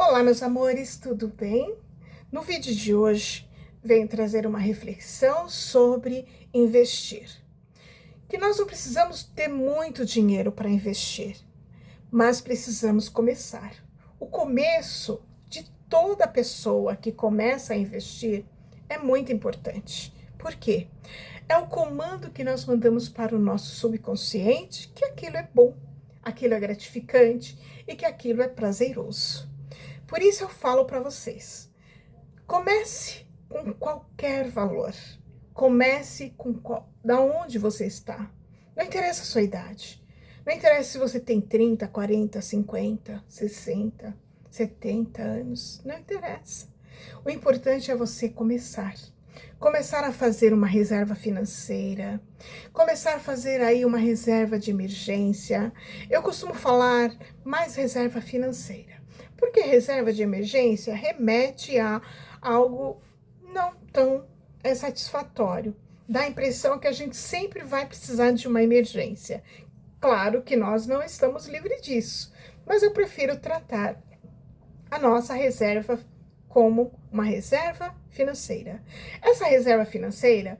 Olá, meus amores, tudo bem? No vídeo de hoje, venho trazer uma reflexão sobre investir. Que nós não precisamos ter muito dinheiro para investir, mas precisamos começar. O começo de toda pessoa que começa a investir é muito importante. Por quê? É o comando que nós mandamos para o nosso subconsciente que aquilo é bom, aquilo é gratificante e que aquilo é prazeroso. Por isso eu falo para vocês, comece com qualquer valor, comece da onde você está, não interessa a sua idade, não interessa se você tem 30, 40, 50, 60, 70 anos, não interessa. O importante é você começar a fazer uma reserva financeira, começar a fazer aí uma reserva de emergência. Eu costumo falar mais reserva financeira, porque reserva de emergência remete a algo não tão satisfatório. Dá a impressão que a gente sempre vai precisar de uma emergência. Claro que nós não estamos livres disso, mas eu prefiro tratar a nossa reserva como uma reserva financeira. Essa reserva financeira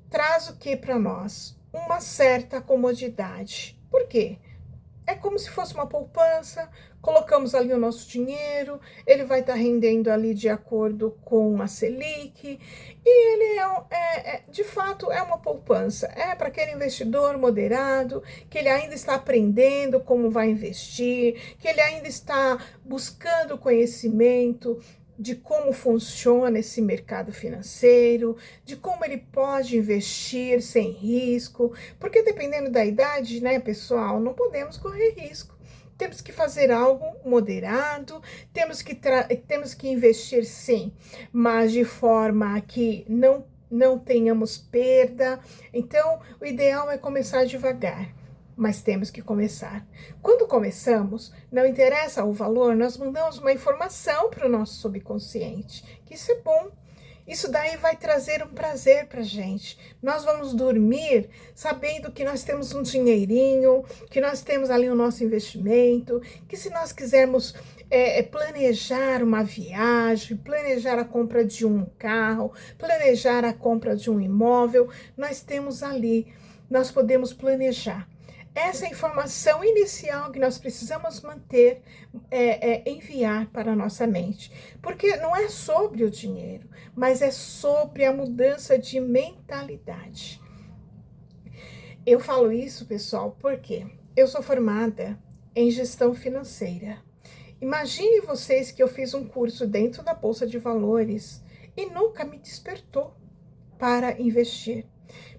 traz o que para nós? Uma certa comodidade. Por quê? É como se fosse uma poupança, colocamos ali o nosso dinheiro, ele vai estar rendendo ali de acordo com a Selic, e ele de fato é uma poupança, é para aquele investidor moderado, que ele ainda está aprendendo como vai investir, que ele ainda está buscando conhecimento de como funciona esse mercado financeiro, de como ele pode investir sem risco, porque dependendo da idade, né, pessoal, não podemos correr risco. Temos que fazer algo moderado, temos que investir sim, mas de forma que não tenhamos perda. Então, o ideal é começar devagar, mas temos que começar. Quando começamos, não interessa o valor, nós mandamos uma informação para o nosso subconsciente, que isso é bom. Isso daí vai trazer um prazer para a gente. Nós vamos dormir sabendo que nós temos um dinheirinho, que nós temos ali o nosso investimento, que se nós quisermos planejar uma viagem, planejar a compra de um carro, planejar a compra de um imóvel, nós temos ali, nós podemos planejar. Essa informação inicial que nós precisamos manter, enviar para a nossa mente. Porque não é sobre o dinheiro, mas é sobre a mudança de mentalidade. Eu falo isso, pessoal, porque eu sou formada em gestão financeira. Imagine vocês que eu fiz um curso dentro da Bolsa de Valores e nunca me despertou para investir.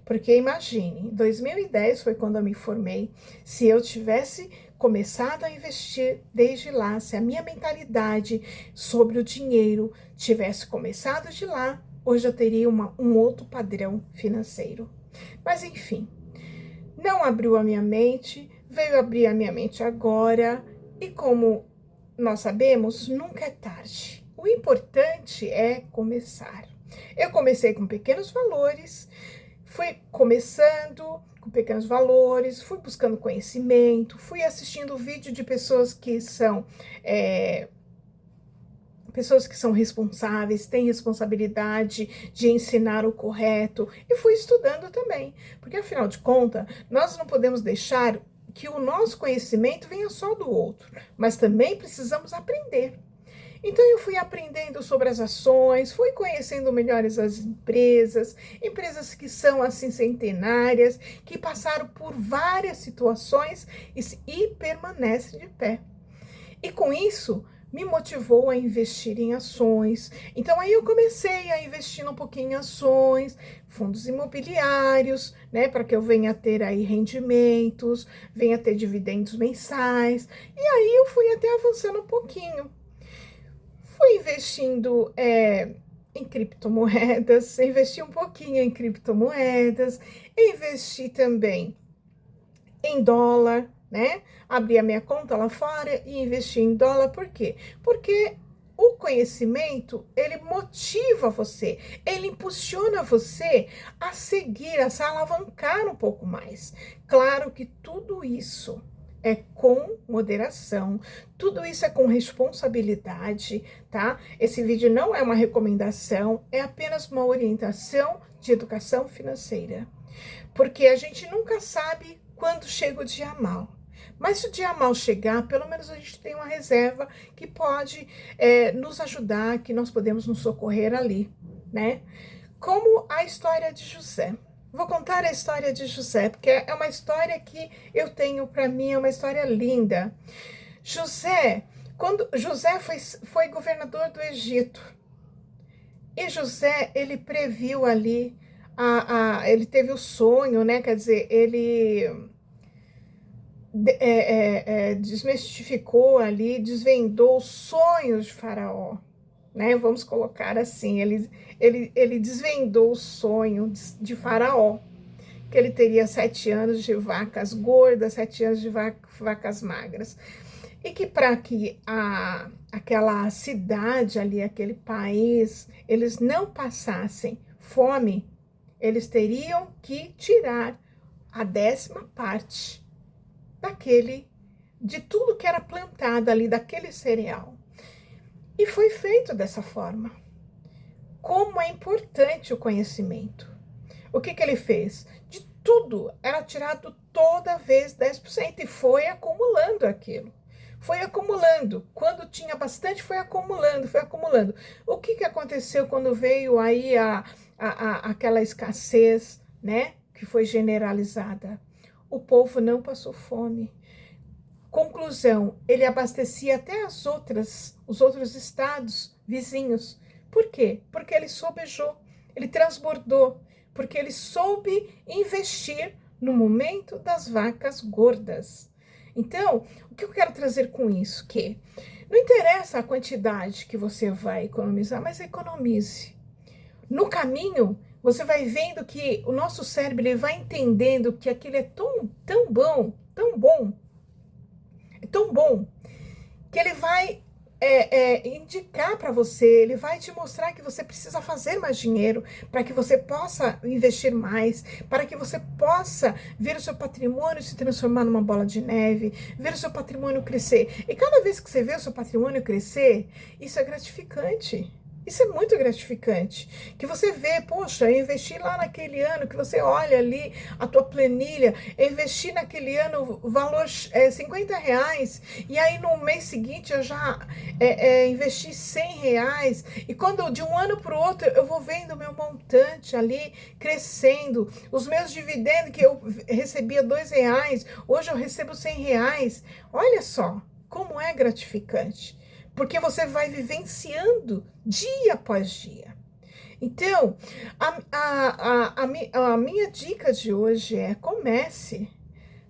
Porque imagine, 2010 foi quando eu me formei, se eu tivesse começado a investir desde lá, se a minha mentalidade sobre o dinheiro tivesse começado de lá, hoje eu teria um outro padrão financeiro. Mas enfim, não abriu a minha mente, veio abrir a minha mente agora, e como nós sabemos, nunca é tarde. O importante é começar. Eu comecei com pequenos valores, fui começando com pequenos valores, fui buscando conhecimento, fui assistindo vídeo de pessoas que são responsáveis, têm responsabilidade de ensinar o correto, e fui estudando também, porque afinal de contas, nós não podemos deixar que o nosso conhecimento venha só do outro, mas também precisamos aprender. Então, eu fui aprendendo sobre as ações, fui conhecendo melhores as empresas que são assim centenárias, que passaram por várias situações e permanecem de pé. E com isso, me motivou a investir em ações. Então, aí eu comecei a investir um pouquinho em ações, fundos imobiliários, né, para que eu venha ter aí rendimentos, venha ter dividendos mensais. E aí eu fui até avançando um pouquinho. Fui investindo em criptomoedas, investi um pouquinho em criptomoedas, investi também em dólar, né? Abri a minha conta lá fora e investi em dólar. Por quê? Porque o conhecimento, ele motiva você, ele impulsiona você a seguir, a se alavancar um pouco mais. Claro que tudo isso é com moderação, tudo isso é com responsabilidade, tá? Esse vídeo não é uma recomendação, é apenas uma orientação de educação financeira. Porque a gente nunca sabe quando chega o dia mal. Mas se o dia mal chegar, pelo menos a gente tem uma reserva que pode nos ajudar, que nós podemos nos socorrer ali, né? Como a história de José. Vou contar a história de José, porque é uma história que eu tenho para mim, é uma história linda. Quando José foi governador do Egito, e José, ele previu ali, ele teve o sonho, né? Quer dizer, ele desmistificou ali, desvendou os sonhos de Faraó, né? Vamos colocar assim, ele desvendou o sonho de Faraó, que ele teria 7 anos de vacas gordas, 7 anos de vacas magras, e que para que aquela cidade ali, aquele país, eles não passassem fome, eles teriam que tirar a 10ª parte de tudo que era plantado ali, daquele cereal. E foi feito dessa forma. Como é importante o conhecimento. O que ele fez? De tudo, era tirado toda vez 10%, e foi acumulando aquilo. Foi acumulando. Quando tinha bastante, foi acumulando, foi acumulando. O que aconteceu quando veio aí aquela escassez, né? Que foi generalizada? O povo não passou fome. Conclusão, ele abastecia até os outros estados vizinhos. Por quê? Porque ele sobejou, ele transbordou, porque ele soube investir no momento das vacas gordas. Então, o que eu quero trazer com isso? Que não interessa a quantidade que você vai economizar, mas economize. No caminho, você vai vendo que o nosso cérebro ele vai entendendo que aquilo é tão bom, é tão bom, que ele vai indicar para você, ele vai te mostrar que você precisa fazer mais dinheiro para que você possa investir mais, para que você possa ver o seu patrimônio se transformar numa bola de neve, ver o seu patrimônio crescer. E cada vez que você vê o seu patrimônio crescer, isso é gratificante. Isso é muito gratificante, que você vê, poxa, eu investi lá naquele ano, que você olha ali a tua planilha, eu investi naquele ano o valor R$50, e aí no mês seguinte eu já investi R$100, e quando de um ano para o outro eu vou vendo o meu montante ali crescendo, os meus dividendos que eu recebia R$2, hoje eu recebo R$100, olha só como é gratificante. Porque você vai vivenciando dia após dia. Então, a minha dica de hoje é: comece.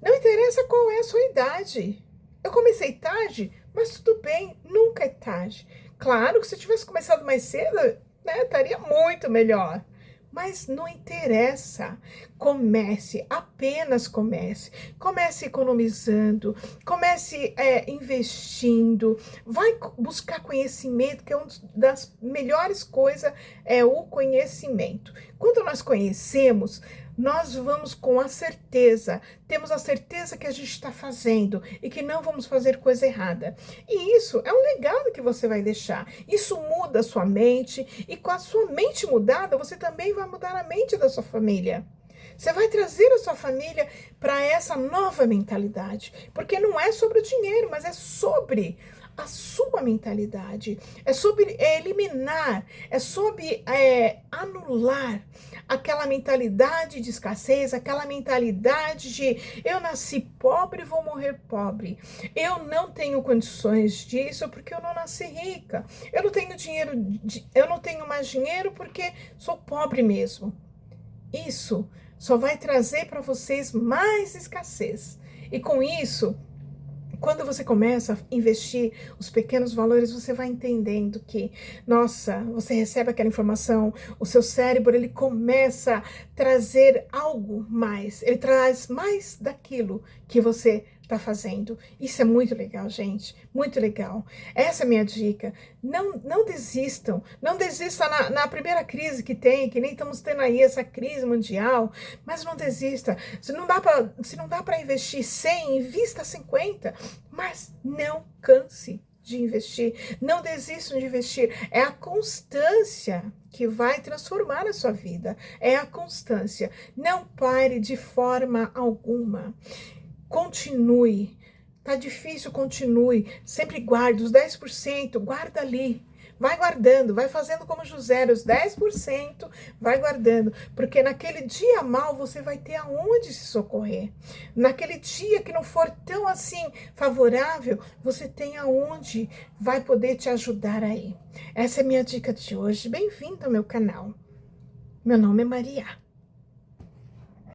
Não interessa qual é a sua idade. Eu comecei tarde, mas tudo bem, nunca é tarde. Claro que se eu tivesse começado mais cedo, né, estaria muito melhor. Mas não interessa, comece, apenas comece. Comece economizando, comece investindo, vai buscar conhecimento, que é uma das melhores coisas, é o conhecimento. Quando nós conhecemos, nós vamos com a certeza, temos a certeza que a gente está fazendo e que não vamos fazer coisa errada. E isso é um legado que você vai deixar. Isso muda a sua mente, e com a sua mente mudada, você também vai mudar a mente da sua família. Você vai trazer a sua família para essa nova mentalidade, porque não é sobre o dinheiro, mas é sobre a sua mentalidade, é sobre eliminar, é sobre anular aquela mentalidade de escassez, aquela mentalidade de eu nasci pobre e vou morrer pobre, eu não tenho condições disso porque eu não nasci rica, eu não tenho dinheiro, eu não tenho mais dinheiro porque sou pobre mesmo. Isso só vai trazer para vocês mais escassez, e com isso, quando você começa a investir os pequenos valores, você vai entendendo que, nossa, você recebe aquela informação, o seu cérebro, ele começa a trazer algo mais, ele traz mais daquilo que você tá fazendo. Isso é muito legal, gente, muito legal. Essa é a minha dica. Não desistam, não desista na primeira crise que tem, que nem estamos tendo aí essa crise mundial, mas não desista. Se não dá para investir 100, invista 50, mas não canse de investir, não desistam de investir. É a constância que vai transformar a sua vida, é a constância. Não pare de forma alguma. Continue. Tá difícil, continue. Sempre guarde os 10%, guarda ali. Vai guardando, vai fazendo como José, os 10%, vai guardando, porque naquele dia mal você vai ter aonde se socorrer. Naquele dia que não for tão assim favorável, você tem aonde vai poder te ajudar aí. Essa é a minha dica de hoje. Bem-vindo ao meu canal. Meu nome é Maria.